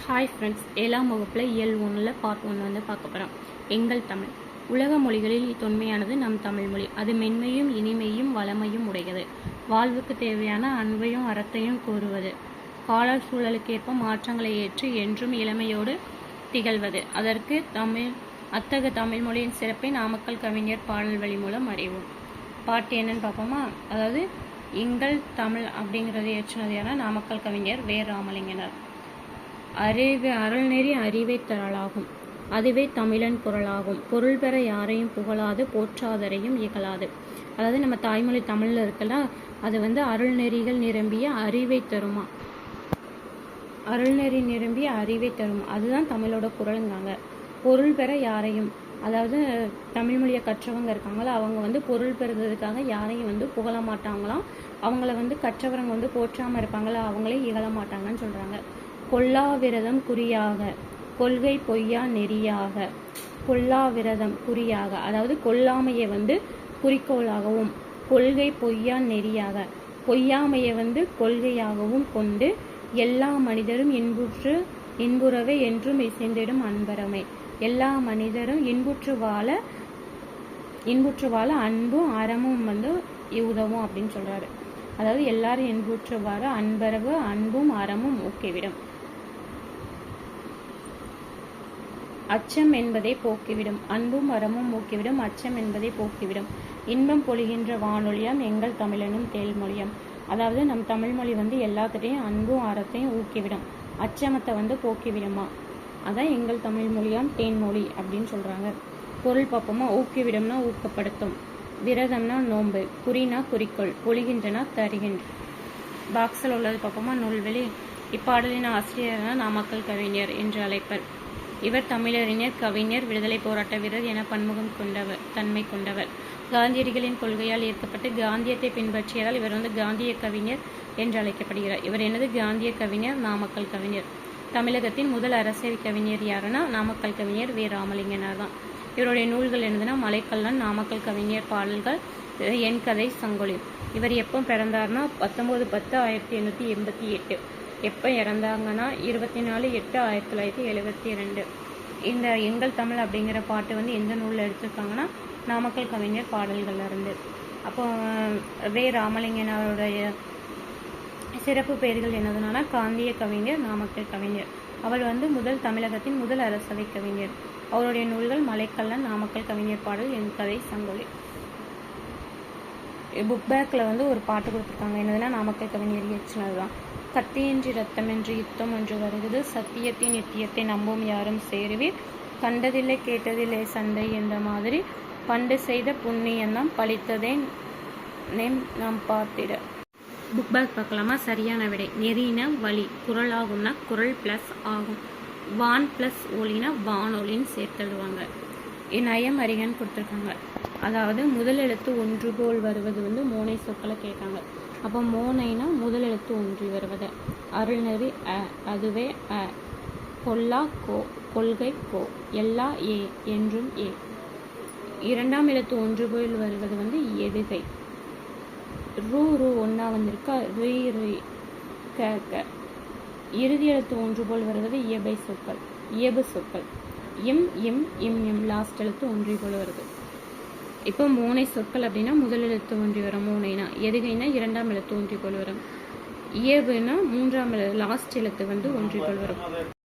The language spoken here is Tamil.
ஹாய் ஃப்ரெண்ட்ஸ், 7ஆம் வகுப்பில் இயல் 1 பார்ட் 1 வந்து பார்க்க போகிறோம். எங்கள் தமிழ். உலக மொழிகளில் தொன்மையானது நம் தமிழ் மொழி. அது மென்மையும் இனிமையும் வளமையும் உடையது. வாழ்வுக்கு தேவையான அன்பையும் அறத்தையும் கூறுவது. கால சூழலுக்கேற்ப மாற்றங்களை ஏற்று என்றும் இளமையோடு திகழ்வது. அத்தகைய தமிழ் மொழியின் சிறப்பை நாமக்கல் கவிஞர் பாடல் வழி மூலம் அறிவோம். பாட்டு என்னன்னு பார்ப்போமா? அதாவது எங்கள் தமிழ் அப்படிங்கிறது ஏற்றினது யாரா? நாமக்கல் கவிஞர் வே. ராமலிங்கனார். அருள்நெறி அறிவை தரலாகும், அதுவே தமிழன் குரலாகும். பொருள் பெற யாரையும் புகழாது, போற்றாதரையும் இகழாது. அதாவது நம்ம தாய்மொழி தமிழ்ல இருக்குல்ல, அது வந்து அருள்நெறிகள் நிரம்பிய அறிவை தருமா. அருள்நெறி நிரம்பிய அறிவை தருமா, அதுதான் தமிழோட குரலுங்காங்க. பொருள் பெற யாரையும், அதாவது தமிழ் மொழியை கற்றவங்க இருக்காங்களா, அவங்க வந்து பொருள் பெறுறதுக்காக யாரையும் வந்து புகழ மாட்டாங்களாம். அவங்கள வந்து கற்றவங்க வந்து போற்றாம இருப்பாங்களா, அவங்களே இகழ மாட்டாங்கன்னு சொல்றாங்க. கொல்லாவிரதம் குறியாக, கொள்கை பொய்யா நெறியாக. கொல்லாவிரதம் குறியாக, அதாவது கொல்லாமையை வந்து குறிக்கோளாகவும், கொள்கை பொய்யா நெறியாக, பொய்யாமையை வந்து கொள்கையாகவும் கொண்டு, எல்லா மனிதரும் இன்புறவே என்றும் இசைந்திடும் அன்பரமை. எல்லா மனிதரும் இன்புற்று வாழ அன்பும் அறமும் வந்து உதவும் அப்படின்னு சொல்றாரு. அதாவது எல்லாரும் இன்புற்று வாழ அன்பரவு அன்பும் அறமும் ஊக்கிவிடும். அச்சம் என்பதை போக்கிவிடும், அன்பும் அறமும் ஊக்கிவிடும். அச்சம் என்பதை போக்கிவிடும். இன்பம் பொழிகின்ற வானொலியாம் எங்கள் தமிழனும் தேல்மொழியாம். அதாவது நம் தமிழ் மொழி வந்து எல்லாத்துட்டையும் அன்பும் அறத்தையும் ஊக்கிவிடும், அச்சமத்தை வந்து போக்கிவிடுமா. அதான் எங்கள் தமிழ் மொழியாம் தேன்மொழி அப்படின்னு சொல்றாங்க. பொருள் பார்ப்போமா? ஊக்கிவிடும்னா ஊக்கப்படுத்தும், விரதம்னா நோன்பு, குறினா குறிக்கோள், பொழிகின்றனா தருகின்ற. பாக்ஸில் உள்ளது பார்ப்போமா? நூல்வெளி. இப்பாடலின் ஆசிரியர்னா நாமக்கல் கவிஞர் என்று அழைப்பர். இவர் தமிழறிஞர், கவிஞர், விடுதலை போராட்ட வீரர் என பன்முகம் தன்மை கொண்டவர். காந்தியடிகளின் கொள்கையால் ஈர்க்கப்பட்டு காந்தியத்தை பின்பற்றியதால் இவர் வந்து காந்திய கவிஞர் என்று அழைக்கப்படுகிறார். இவர் எனது காந்திய கவிஞர், நாமக்கல் கவிஞர். தமிழகத்தின் முதல் அரசியல் கவிஞர் யாருன்னா நாமக்கல் கவிஞர் வே. ராமலிங்கனார் தான். இவருடைய நூல்கள் என்னதுன்னா மலைக்கல்லன், நாமக்கல் கவிஞர் பாடல்கள், என் கதை, சங்கொலி. இவர் எப்போ பிறந்தார்னா 19/10/1888. எப்போ இறந்தாங்கன்னா 24/8/1972. இந்த எங்கள் தமிழ் அப்படிங்கிற பாட்டு வந்து எந்த நூலில் எடுத்திருக்காங்கன்னா நாமக்கல் கவிஞர் பாடல்கள்ல இருந்து. அப்போ வே. ராமலிங்கனாருடைய சிறப்பு பெயர்கள் என்னதுன்னா காந்திய கவிஞர், நாமக்கல் கவிஞர். அவர் வந்து தமிழகத்தின் முதல் அரசவை கவிஞர். அவருடைய நூல்கள் மலைக்கல்லன், நாமக்கல் கவிஞர் பாடல், என் கதை, சங்கொலி. புக் பேக்ல வந்து ஒரு பாட்டு கொடுத்துருக்காங்க, என்னதுன்னா நாமக்கல் கவிஞர் இயற்றினதுதான். கத்தியின்றி ரத்தமின்றி யுத்தம் ஒன்று வருகிறது, சத்தியத்தின் நித்தியத்தை நம்பும் யாரும் சேருவீர், கண்டதில்லை கேட்டதில்லை சண்டை என்ற மாதிரி பண்டு செய்த புண்ணியம்தான் பழித்ததே நாம் பார்த்திட. புக் பேக் பார்க்கலாமா? சரியான விடை நெறினா வழி, குரல் ஆகும்னா குரல் பிளஸ் ஆகும், வான் பிளஸ் ஒலினா வானொலின்னு சேர்த்துடுவாங்க. நயம் அறிகன்னு கொடுத்துருக்காங்க. அதாவது முதல் எழுத்து ஒன்று போல் வருவது வந்து மோனை சொற்களை கேட்காங்க. அப்போ மோனைனா முதல் எழுத்து ஒன்றி வருவது. அருள்நெறி அ, அதுவே அ. கொல்லா கோ, கொள்கை கோ, எல்லா ஏ, என்றும் ஏ. இரண்டாம் எழுத்து ஒன்று போல் வருவது வந்து எதுகை. ரூ ஒன்னா வந்திருக்கா, ரி ரி க க. இறுதி எழுத்து ஒன்று போல் வருவது இயல்பு சொற்கள். இம் இம் இம் இம் லாஸ்ட் எழுத்து ஒன்றி போல் வருது. இப்போ மோனை சொற்கள் அப்படின்னா முதல் எழுத்து ஒன்றி வரும் மோனைனா, எதுகைனா இரண்டாம் எழுத்து ஒன்றி போல் வரும், இயல்புனா மூன்றாம் லாஸ்ட் எழுத்து வந்து ஒன்றி போல் வரும்.